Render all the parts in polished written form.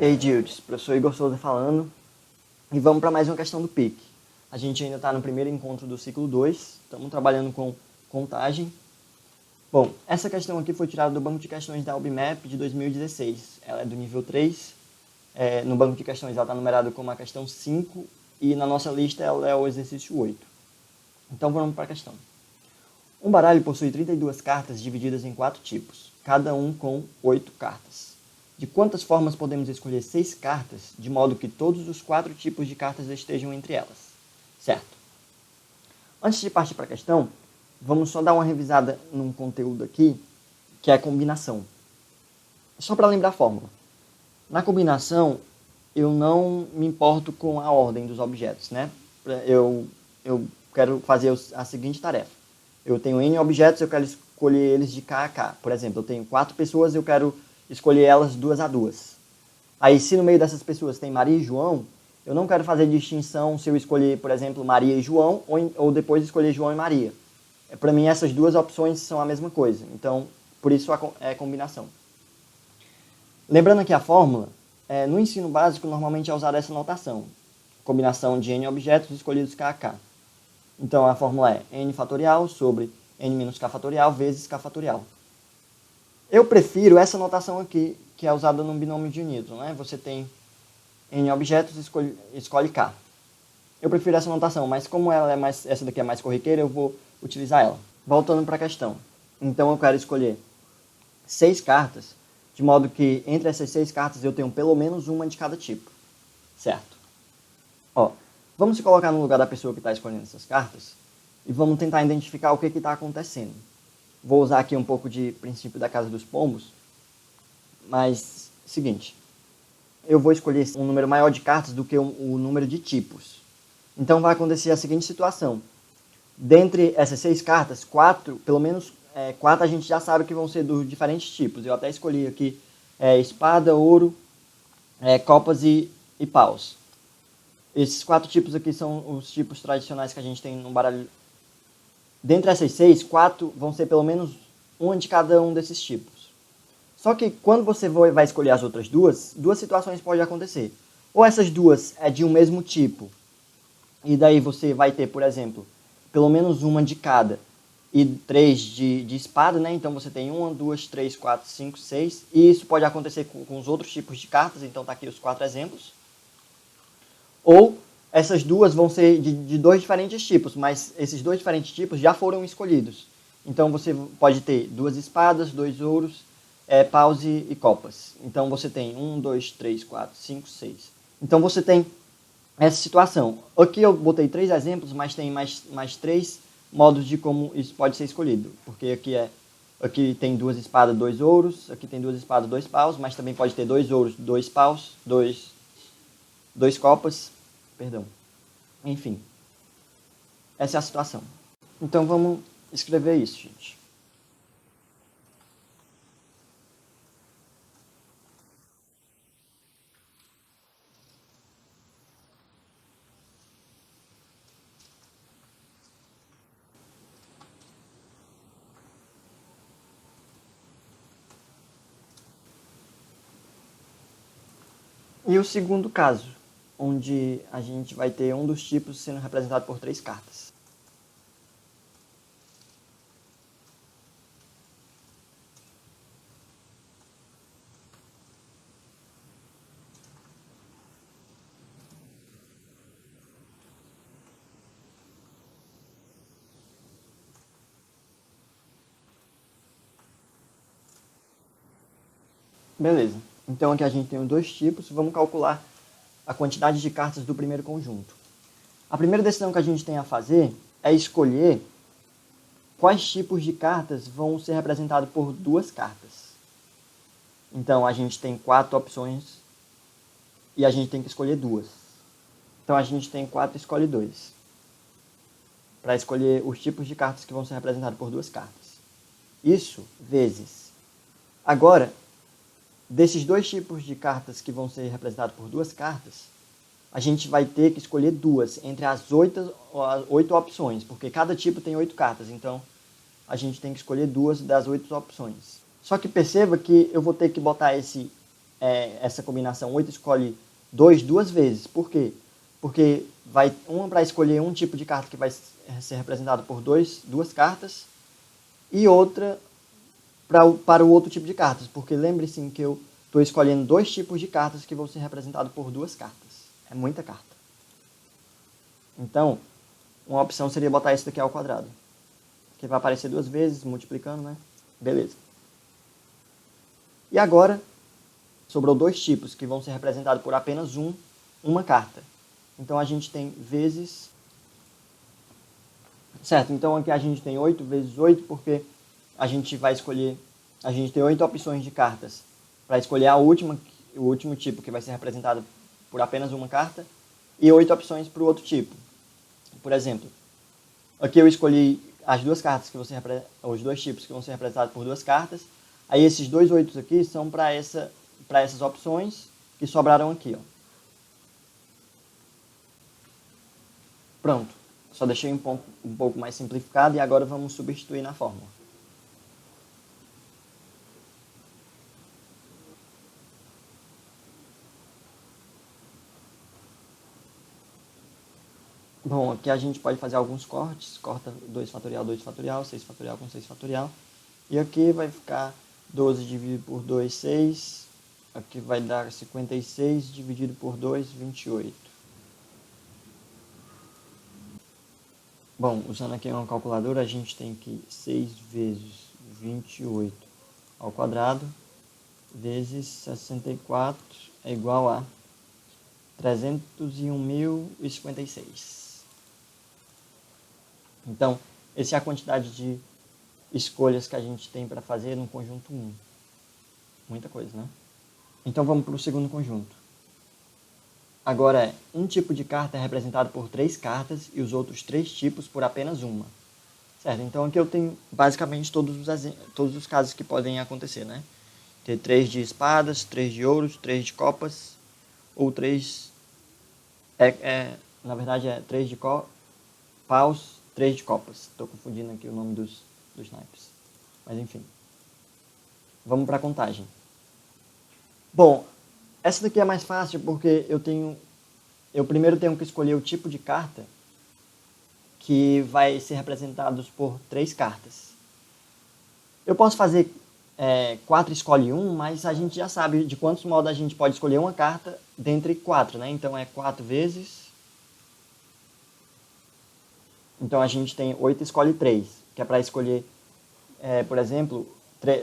E aí, Dildes, professor Igor Souza falando, e vamos para mais uma questão do PIC. A gente ainda está no primeiro encontro do ciclo 2, estamos trabalhando com contagem. Bom, essa questão aqui foi tirada do banco de questões da UBMAP de 2016. Ela é do nível 3, no banco de questões ela está numerada como a questão 5, e na nossa lista ela é o exercício 8. Então vamos para a questão. Um baralho possui 32 cartas divididas em 4 tipos, cada um com 8 cartas. De quantas formas podemos escolher 6 cartas, de modo que todos os 4 tipos de cartas estejam entre elas? Certo. Antes de partir para a questão, vamos só dar uma revisada num conteúdo aqui, que é a combinação. Só para lembrar a fórmula. Na combinação, eu não me importo com a ordem dos objetos, né? Eu quero fazer a seguinte tarefa. Eu tenho N objetos, eu quero escolher eles de K a K. Por exemplo, eu tenho 4 pessoas, eu quero escolher elas 2 a 2. Aí, se no meio dessas pessoas tem Maria e João, eu não quero fazer distinção se eu escolher, por exemplo, Maria e João, ou depois escolher João e Maria. Para mim, essas duas opções são a mesma coisa. Então, por isso é combinação. Lembrando aqui a fórmula, no ensino básico, normalmente é usada essa notação. Combinação de N objetos escolhidos K a K. Então, a fórmula é N fatorial sobre N menos K fatorial vezes K fatorial. Eu prefiro essa notação aqui, que é usada no binômio de Newton, né? Você tem N objetos, escolhe K. Eu prefiro essa notação, mas como essa daqui é mais corriqueira, eu vou utilizar ela. Voltando para a questão. Então, eu quero escolher 6 cartas, de modo que entre essas 6 cartas eu tenho pelo menos uma de cada tipo. Certo? Ó, vamos se colocar no lugar da pessoa que está escolhendo essas cartas e vamos tentar identificar o que está acontecendo. Vou usar aqui um pouco de princípio da casa dos pombos, mas, seguinte, eu vou escolher um número maior de cartas do que o número de tipos. Então vai acontecer a seguinte situação. Dentre essas 6 cartas, 4, pelo menos 4 a gente já sabe que vão ser dos diferentes tipos. Eu até escolhi aqui espada, ouro, copas e paus. Esses 4 tipos aqui são os tipos tradicionais que a gente tem no baralho. Dentre essas 6, 4 vão ser pelo menos uma de cada um desses tipos. Só que quando você vai escolher as outras duas situações podem acontecer. Ou essas duas é de um mesmo tipo, e daí você vai ter, por exemplo, pelo menos uma de cada, e 3 de espada, né? Então você tem 1, 2, 3, 4, 5, 6. E isso pode acontecer com os outros tipos de cartas, então tá aqui os 4 exemplos. Ou essas duas vão ser de 2 diferentes tipos, mas esses 2 diferentes tipos já foram escolhidos. Então você pode ter 2 espadas, 2 ouros, paus e copas. Então você tem 1, 2, 3, 4, 5, 6. Então você tem essa situação. Aqui eu botei 3 exemplos, mas tem mais 3 modos de como isso pode ser escolhido. Porque aqui tem 2 espadas, 2 ouros, aqui tem 2 espadas, 2 paus, mas também pode ter 2 ouros, 2 paus, 2 copas, perdão. Enfim, essa é a situação. Então vamos escrever isso, gente. E o segundo caso, onde a gente vai ter um dos tipos sendo representado por 3 cartas. Beleza. Então aqui a gente tem os 2 tipos, vamos calcular a quantidade de cartas do primeiro conjunto. A primeira decisão que a gente tem a fazer é escolher quais tipos de cartas vão ser representados por 2 cartas. Então a gente tem 4 opções e a gente tem que escolher 2. Então a gente tem 4 e escolhe 2. Para escolher os tipos de cartas que vão ser representados por 2 cartas. Isso vezes. Agora, desses 2 tipos de cartas que vão ser representados por 2 cartas, a gente vai ter que escolher 2 entre as 8 opções, porque cada tipo tem 8 cartas, então a gente tem que escolher 2 das 8 opções. Só que perceba que eu vou ter que botar esse essa combinação 8 escolhe 2 duas vezes. Por quê? Porque vai uma para escolher um tipo de carta que vai ser representado por duas cartas e outra para o outro tipo de cartas. Porque lembre-se que eu estou escolhendo 2 tipos de cartas que vão ser representados por 2 cartas. É muita carta. Então, uma opção seria botar isso daqui ao quadrado. Que vai aparecer 2 vezes, multiplicando, né? Beleza. E agora, sobrou 2 tipos que vão ser representados por apenas uma carta. Então, a gente tem vezes... Certo, então aqui a gente tem 8 vezes 8, porque a gente vai escolher... A gente tem 8 opções de cartas para escolher o último tipo, que vai ser representado por apenas uma carta, e 8 opções para o outro tipo. Por exemplo, aqui eu escolhi as 2 cartas os 2 tipos que vão ser representados por 2 cartas. Aí esses 2 8 aqui são para essas opções que sobraram aqui, ó. Pronto. Só deixei um pouco mais simplificado e agora vamos substituir na fórmula. Bom, aqui a gente pode fazer alguns cortes. Corta 2 fatorial, 2 fatorial, 6 fatorial com 6 fatorial. E aqui vai ficar 12 dividido por 2, 6. Aqui vai dar 56 dividido por 2, 28. Bom, usando aqui uma calculadora, a gente tem que 6 vezes 28 ao quadrado vezes 64 é igual a 301.056. Então, essa é a quantidade de escolhas que a gente tem para fazer no conjunto 1. Muita coisa, né? Então, vamos para o segundo conjunto. Agora, um tipo de carta é representado por 3 cartas e os outros 3 tipos por apenas uma. Certo? Então, aqui eu tenho basicamente todos os casos que podem acontecer, né? Ter 3 de espadas, 3 de ouros, 3 de copas, ou 3... na verdade, é 3 de paus, 3 de copas. Estou confundindo aqui o nome dos naipes. Mas, enfim. Vamos para a contagem. Bom, essa daqui é mais fácil porque eu primeiro tenho que escolher o tipo de carta que vai ser representado por 3 cartas. Eu posso fazer 4 escolhe 1, mas a gente já sabe de quantos modos a gente pode escolher uma carta dentre 4, né? Então é 4 vezes. Então a gente tem 8 escolhe 3, que é para escolher, por exemplo,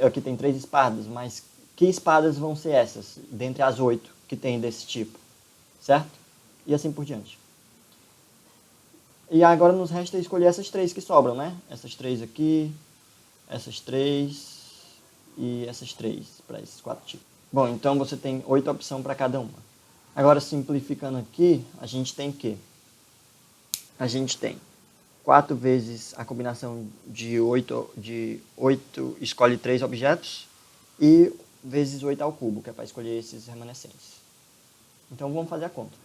aqui tem 3 espadas, mas que espadas vão ser essas, dentre as 8 que tem desse tipo, certo? E assim por diante. E agora nos resta escolher essas 3 que sobram, né? Essas 3 aqui, essas 3 e essas 3, para esses 4 tipos. Bom, então você tem 8 opções para cada uma. Agora, simplificando aqui, a gente tem que? A gente tem 4 vezes a combinação de 8 escolhe 3 objetos e vezes 8 ao cubo, que é para escolher esses remanescentes. Então vamos fazer a conta.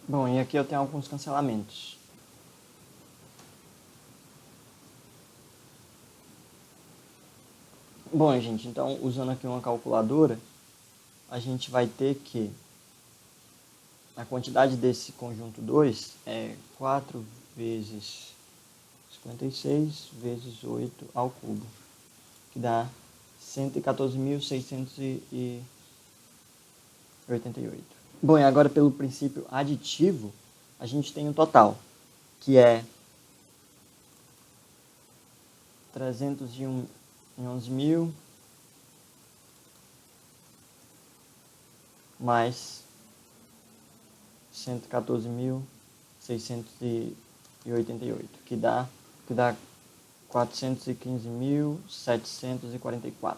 Bom, e aqui eu tenho alguns cancelamentos. Bom, gente, então usando aqui uma calculadora, a gente vai ter que a quantidade desse conjunto 2 é 4 vezes 56 vezes 8 ao cubo, que dá 114.688. Bom, e agora pelo princípio aditivo, a gente tem o total, que é 311.000 mais 114.688, que dá 415.744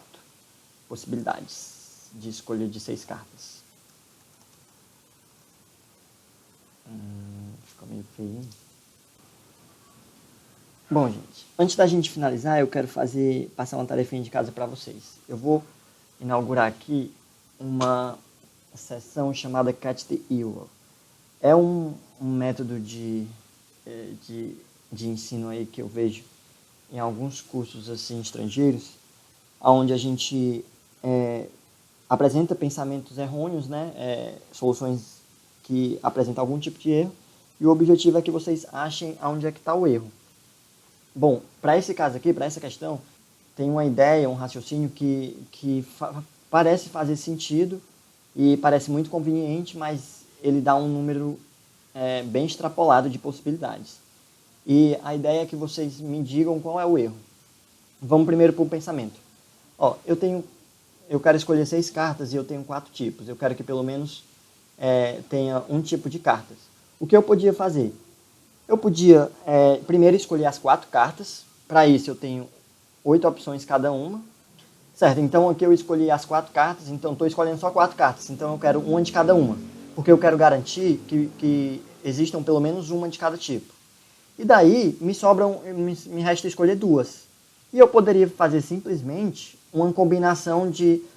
possibilidades de escolha de 6 cartas. Ficou meio feio. Bom, gente, antes da gente finalizar, eu quero passar uma tarefinha de casa para vocês. Eu vou inaugurar aqui uma seção chamada Catch the Error. É um método de ensino aí que eu vejo em alguns cursos assim, estrangeiros, onde a gente apresenta pensamentos errôneos, né? Soluções que apresentam algum tipo de erro, e o objetivo é que vocês achem onde é que está o erro. Bom, para esse caso aqui, para essa questão, tem uma ideia, um raciocínio que parece fazer sentido e parece muito conveniente, mas ele dá um número bem extrapolado de possibilidades. E a ideia é que vocês me digam qual é o erro. Vamos primeiro para o pensamento. Ó, eu quero escolher 6 cartas e eu tenho 4 tipos. Eu quero que pelo menos tenha um tipo de cartas. O que eu podia fazer? Eu podia primeiro escolher as 4 cartas. Para isso eu tenho 8 opções cada uma. Certo, então aqui eu escolhi as 4 cartas, então estou escolhendo só 4 cartas. Então eu quero uma de cada uma. Porque eu quero garantir que existam pelo menos uma de cada tipo. E daí me resta escolher 2. E eu poderia fazer simplesmente uma combinação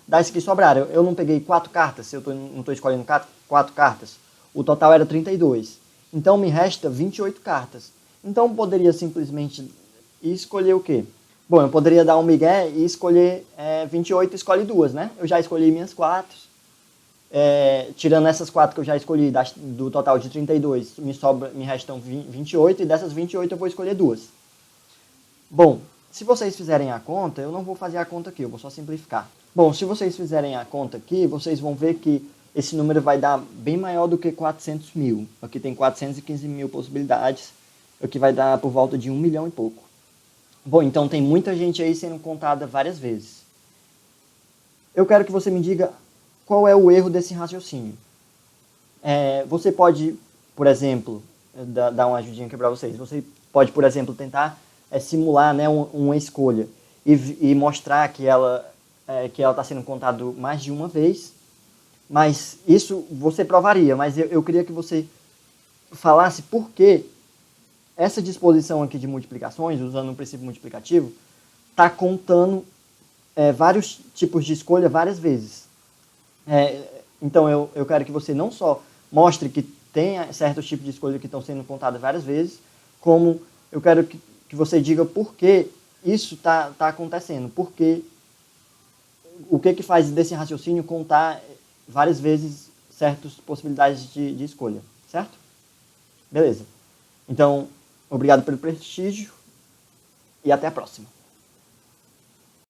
das que sobraram. Eu não peguei 4 cartas, eu não estou escolhendo 4 cartas. O total era 32. Então me resta 28 cartas. Então eu poderia simplesmente escolher o quê? Bom, eu poderia dar um migué e escolher 28 e escolhe 2, né? Eu já escolhi minhas 4. Tirando essas 4 que eu já escolhi, do total de 32, me restam 28, e dessas 28 eu vou escolher 2. Bom, se vocês fizerem a conta, eu não vou fazer a conta aqui, eu vou só simplificar. Bom, se vocês fizerem a conta aqui, vocês vão ver que esse número vai dar bem maior do que 400 mil. Aqui tem 415 mil possibilidades, o que vai dar por volta de 1 milhão e pouco. Bom, então tem muita gente aí sendo contada várias vezes. Eu quero que você me diga qual é o erro desse raciocínio. Você pode, por exemplo, dar uma ajudinha aqui para vocês. Você pode, por exemplo, tentar simular, né, uma escolha e mostrar que ela está sendo contada mais de uma vez. Mas isso você provaria, mas eu queria que você falasse por que essa disposição aqui de multiplicações, usando o princípio multiplicativo, está contando vários tipos de escolha várias vezes. Então eu quero que você não só mostre que tem certos tipos de escolha que estão sendo contados várias vezes, como eu quero que você diga por que isso está acontecendo, o que faz desse raciocínio contar várias vezes certas possibilidades de escolha, certo? Beleza. Então, obrigado pelo prestígio e até a próxima.